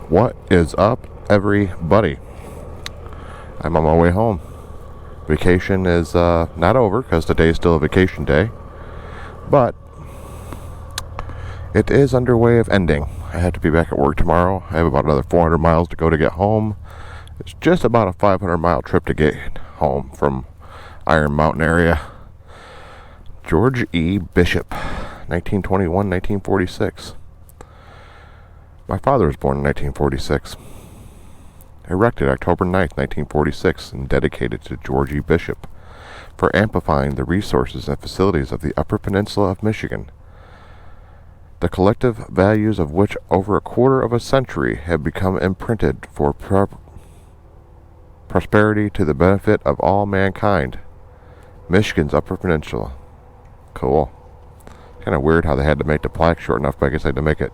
What is up, everybody? I'm on my way home. Vacation is not over because today is still a vacation day, but it is underway of ending. I have to be back at work tomorrow. I have about another 400 miles to go to get home. It's just about a 500-mile trip to get home from Iron Mountain area. George E. Bishop, 1921-1946. My father was born in 1946. Erected October 9th, 1946, and dedicated to George E. Bishop for amplifying the resources and facilities of the Upper Peninsula of Michigan, the collective values of which over a quarter of a century have become imprinted for prosperity to the benefit of all mankind. Michigan's Upper Peninsula. Cool. Kind of weird how they had to make the plaque short enough, but I guess they had to make it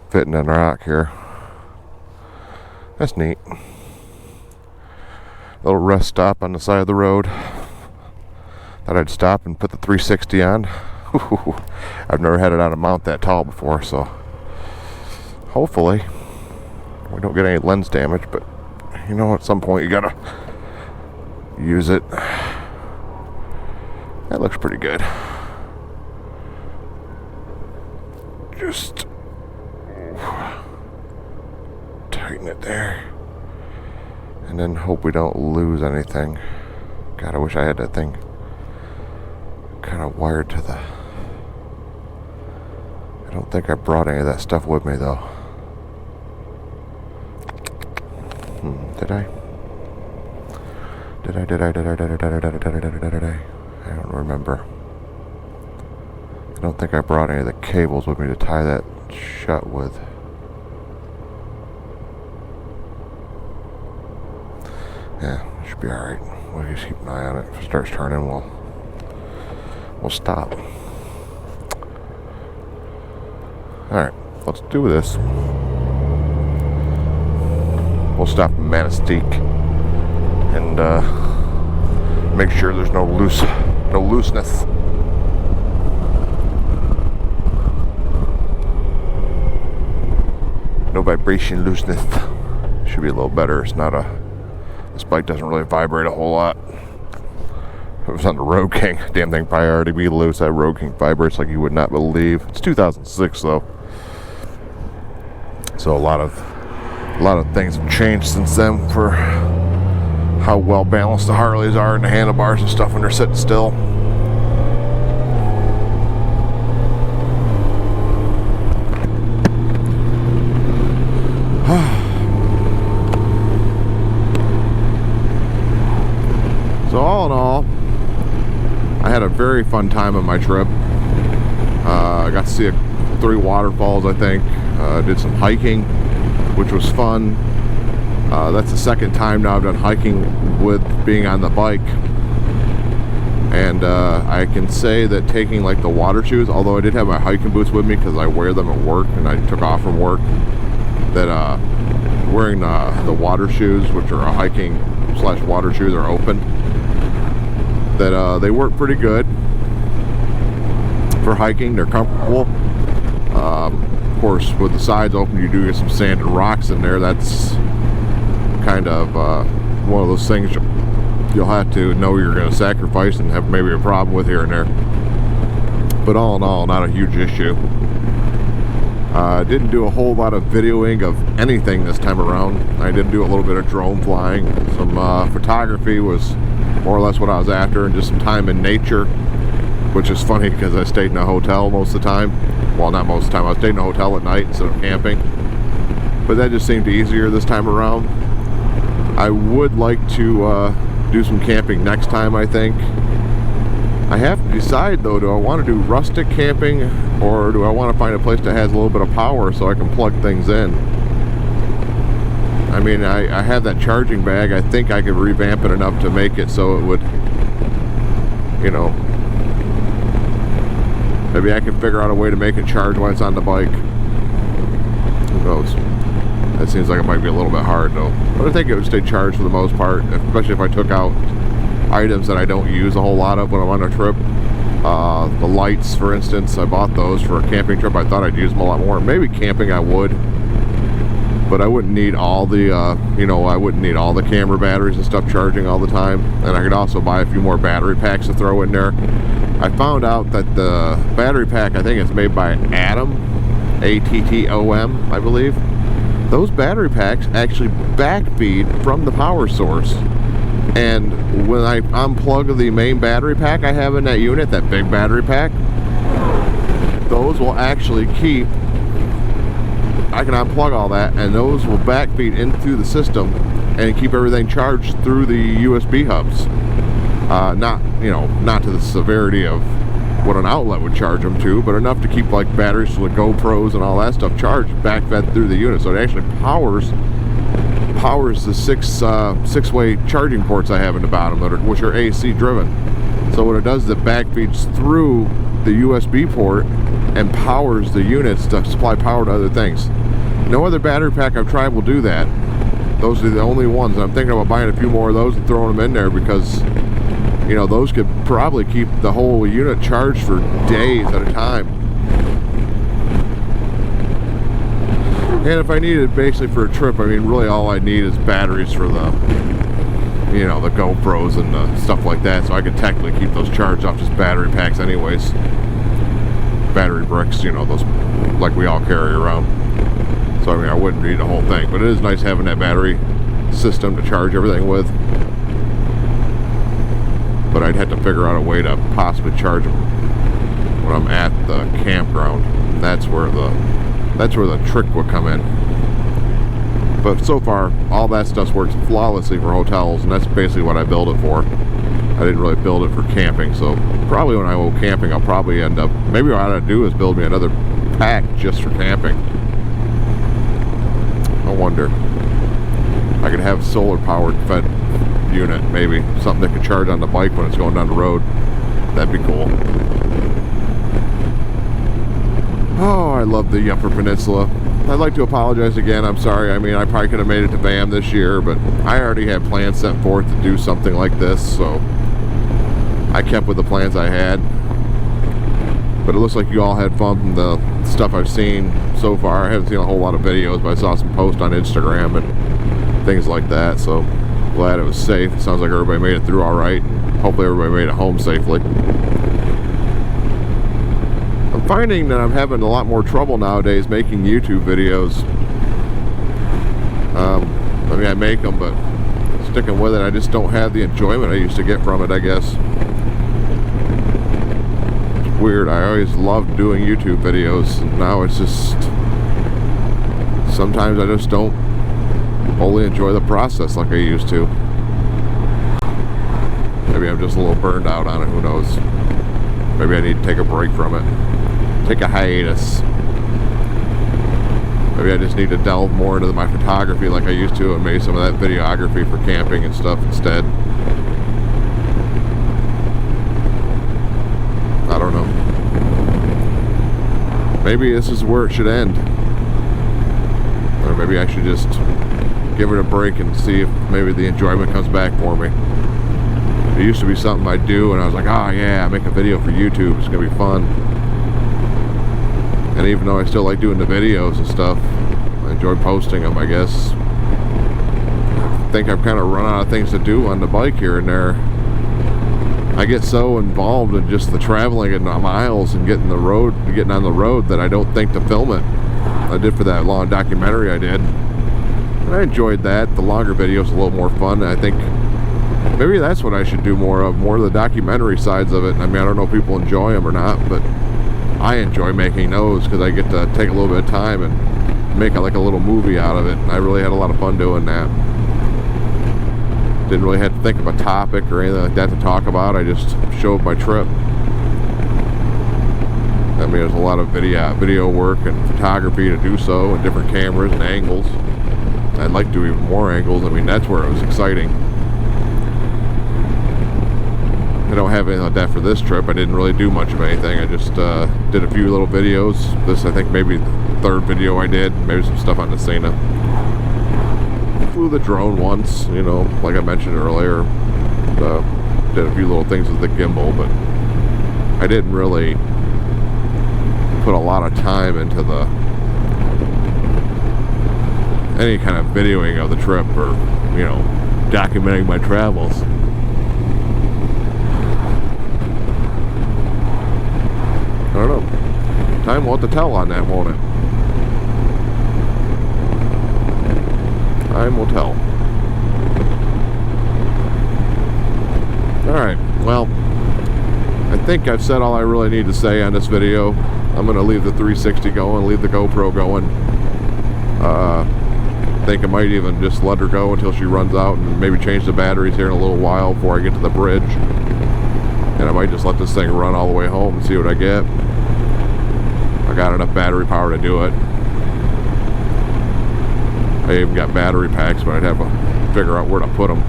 fit in a rock here. That's neat. Little rest stop on the side of the road. Thought I'd stop and put the 360 on. I've never had it on a mount that tall before, so hopefully we don't get any lens damage, but you know, at some point you gotta use it. That looks pretty good. Just tighten it there, and then hope we don't lose anything. God, I wish I had that thing kind of wired to the... I don't think I brought any of that stuff with me though. Did I? I don't remember. I don't think I brought any of the cables with me to tie that shut with. Yeah, it should be alright. We'll just keep an eye on it. If it starts turning, we'll stop. Alright, let's do this. We'll stop in Manistee and make sure there's no looseness. No vibration looseness. Should be a little better. It's not this bike doesn't really vibrate a whole lot. If it was on the Road King, damn thing probably already be loose. That Road King vibrates like you would not believe. It's 2006 though, so a lot of things have changed since then for how well balanced the Harleys are and the handlebars and stuff when they're sitting still. So all in all, I had a very fun time on my trip. I got to see 3 waterfalls, I think. Did some hiking, which was fun. That's the second time now I've done hiking with being on the bike. And I can say that taking like the water shoes, although I did have my hiking boots with me because I wear them at work and I took off from work, that wearing the water shoes, which are hiking / water shoes, are open, that they work pretty good for hiking. They're comfortable. Of course, with the sides open, you do get some sand and rocks in there. That's kind of one of those things you'll have to know you're going to sacrifice and have maybe a problem with here and there. But all in all, not a huge issue. Didn't do a whole lot of videoing of anything this time around. I did do a little bit of drone flying. Some photography was more or less what I was after, and just some time in nature, which is funny because I stayed in a hotel most of the time. Well, not most of the time. I stayed in a hotel at night instead of camping. But that just seemed easier this time around. I would like to do some camping next time, I think. I have to decide though, do I want to do rustic camping or do I want to find a place that has a little bit of power so I can plug things in? I mean, I have that charging bag. I think I could revamp it enough to make it so it would, you know, maybe I can figure out a way to make it charge while it's on the bike. Who knows? That seems like it might be a little bit hard though. But I think it would stay charged for the most part, especially if I took out items that I don't use a whole lot of when I'm on a trip. The lights, for instance, I bought those for a camping trip. I thought I'd use them a lot more. Maybe camping I would. but I wouldn't need all the you know, I wouldn't need all the camera batteries and stuff charging all the time. And I could also buy a few more battery packs to throw in there. I found out that the battery pack, I think it's made by Atom, A-T-T-O-M, I believe. Those battery packs actually backfeed from the power source. And when I unplug the main battery pack I have in that unit, that big battery pack, those will actually keep, I can unplug all that, and those will backfeed into the system and keep everything charged through the USB hubs. Not, you know, not to the severity of what an outlet would charge them to, but enough to keep like batteries for the GoPros and all that stuff charged, backfed through the unit. So it actually powers the six-way charging ports I have in the bottom, which are AC driven. So what it does is it backfeeds through the USB port and powers the units to supply power to other things. No other battery pack I've tried will do that. Those are the only ones. I'm thinking about buying a few more of those and throwing them in there because, you know, those could probably keep the whole unit charged for days at a time. And if I need it basically for a trip, I mean, really all I need is batteries for the, you know, the GoPros and the stuff like that. So I could technically keep those charged off just battery packs anyways. Battery bricks, you know, those like we all carry around. So I mean, I wouldn't need the whole thing, but it is nice having that battery system to charge everything with. But I'd have to figure out a way to possibly charge them when I'm at the campground. And that's where the trick would come in. But so far, all that stuff works flawlessly for hotels, and that's basically what I built it for. I didn't really build it for camping, so probably when I go camping, I'll probably end up, maybe what I ought to do is build me another pack just for camping. I wonder. I could have solar powered fed unit, maybe something that could charge on the bike when it's going down the road. That'd be cool. Oh, I love the Upper Peninsula. I'd like to apologize again. I'm sorry. I mean, I probably could have made it to BAM this year, but I already had plans set forth to do something like this, so I kept with the plans I had. But it looks like you all had fun from the stuff I've seen so far. I haven't seen a whole lot of videos, but I saw some posts on Instagram and things like that, so glad it was safe. It sounds like everybody made it through all right. Hopefully everybody made it home safely. I'm finding that I'm having a lot more trouble nowadays making YouTube videos. I mean, I make them, but sticking with it, I just don't have the enjoyment I used to get from it, I guess. It's weird. I always loved doing YouTube videos, and now it's just, sometimes I just don't wholly enjoy the process like I used to. Maybe I'm just a little burned out on it, who knows. Maybe I need to take a break from it. Take a hiatus. Maybe I just need to delve more into my photography like I used to and maybe some of that videography for camping and stuff instead. I don't know. Maybe this is where it should end. Or maybe I should just give it a break and see if maybe the enjoyment comes back for me. It used to be something I'd do and I was like, oh yeah, I make a video for YouTube, it's gonna be fun. And even though I still like doing the videos and stuff, I enjoy posting them, I guess. I think I've kind of run out of things to do on the bike here and there. I get so involved in just the traveling and the miles and getting on the road that I don't think to film it. I did for that long documentary I did. And I enjoyed that. The longer videos a little more fun. I think maybe that's what I should do more of the documentary sides of it. I mean, I don't know if people enjoy them or not, but I enjoy making those because I get to take a little bit of time and make like a little movie out of it. And I really had a lot of fun doing that. Didn't really have to think of a topic or anything like that to talk about. I just showed my trip. I mean, there's a lot of video work and photography to do so, and different cameras and angles. I'd like to do even more angles. I mean, that's where it was exciting. I don't have anything like that for this trip. I didn't really do much of anything. I just did a few little videos. This, I think, maybe the third video I did. Maybe some stuff on the Cena. Flew the drone once, you know, like I mentioned earlier. Did a few little things with the gimbal, but I didn't really put a lot of time into any kind of videoing of the trip, or, you know, documenting my travels. I don't know. Time will have to tell on that, won't it? Time will tell. Alright, well, I think I've said all I really need to say on this video. I'm going to leave the 360 going, leave the GoPro going. I think I might even just let her go until she runs out, and maybe change the batteries here in a little while before I get to the bridge. And I might just let this thing run all the way home and see what I get. I got enough battery power to do it. I even got battery packs, but I'd have to figure out where to put them.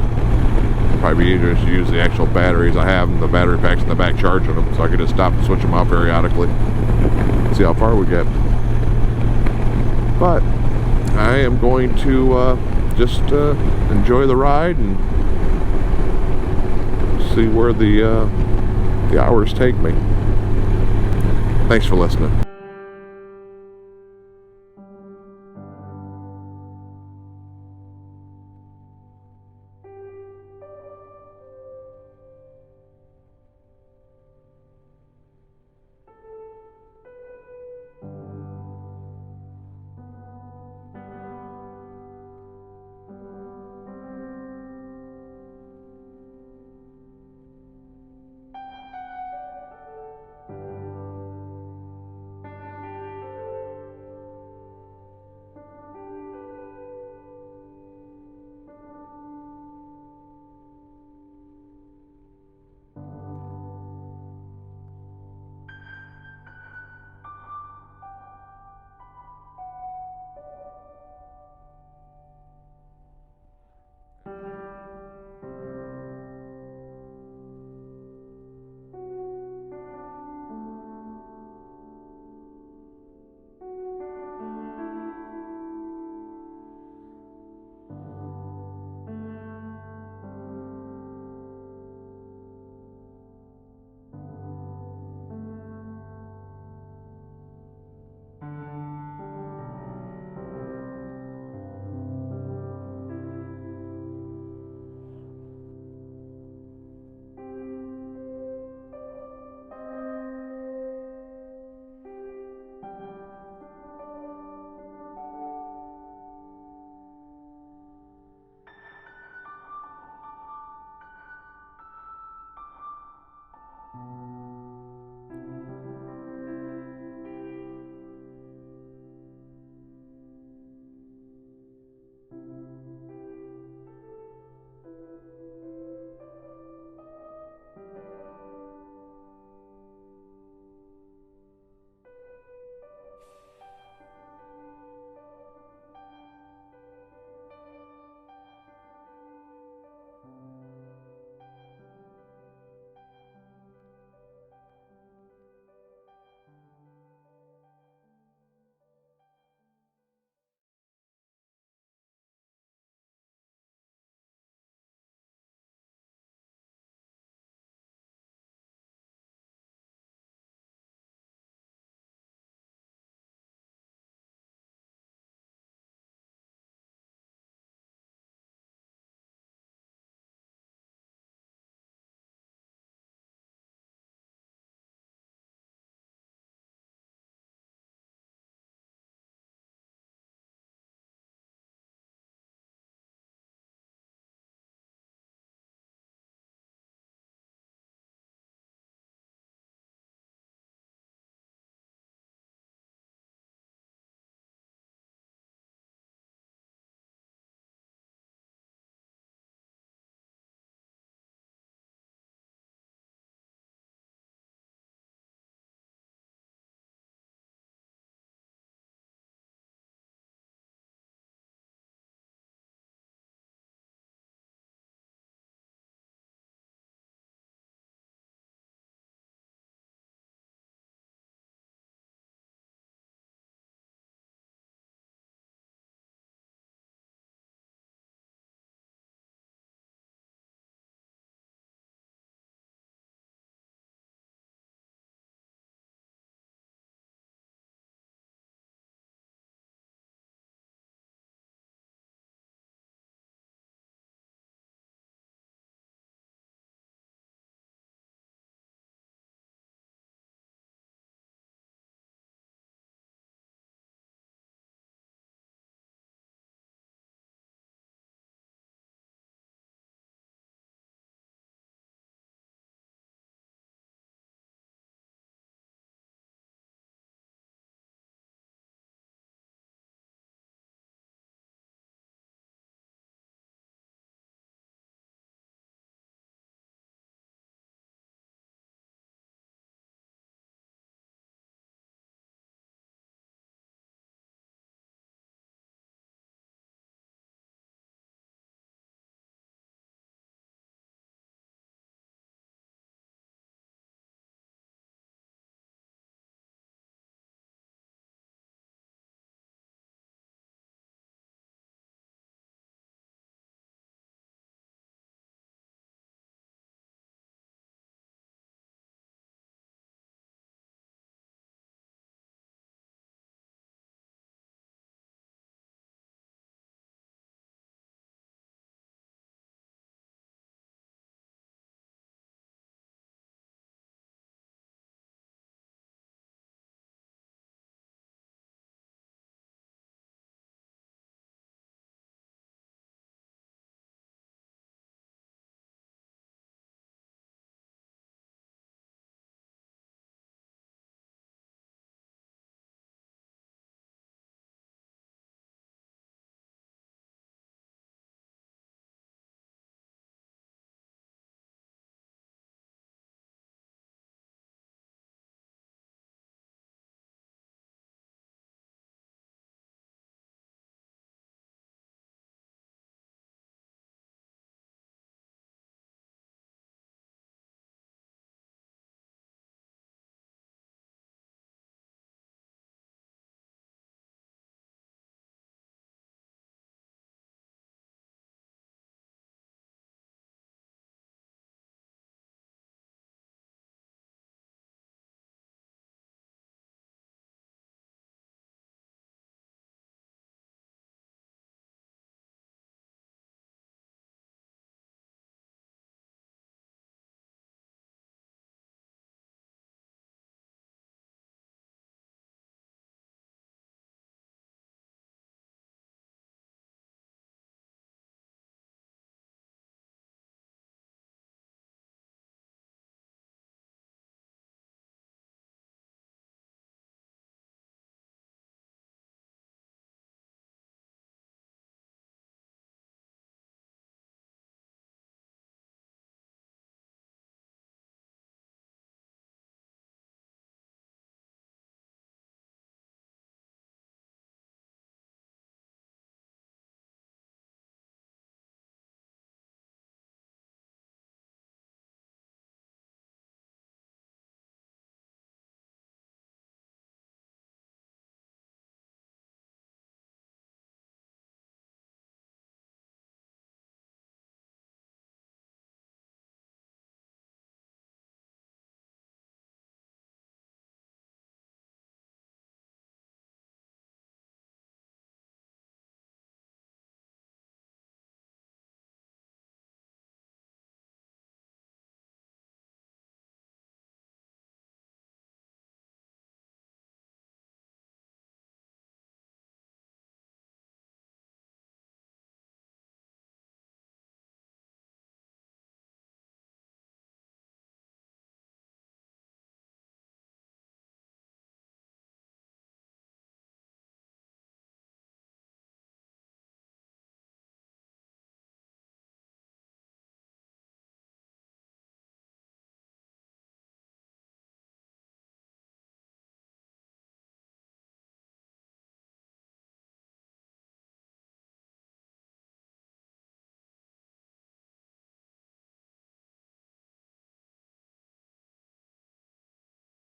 It'd probably be easier to use the actual batteries I have, and the battery packs in the back charging them, so I could just stop and switch them out periodically. See how far we get. But I am going to just enjoy the ride and see where the hours take me. Thanks for listening.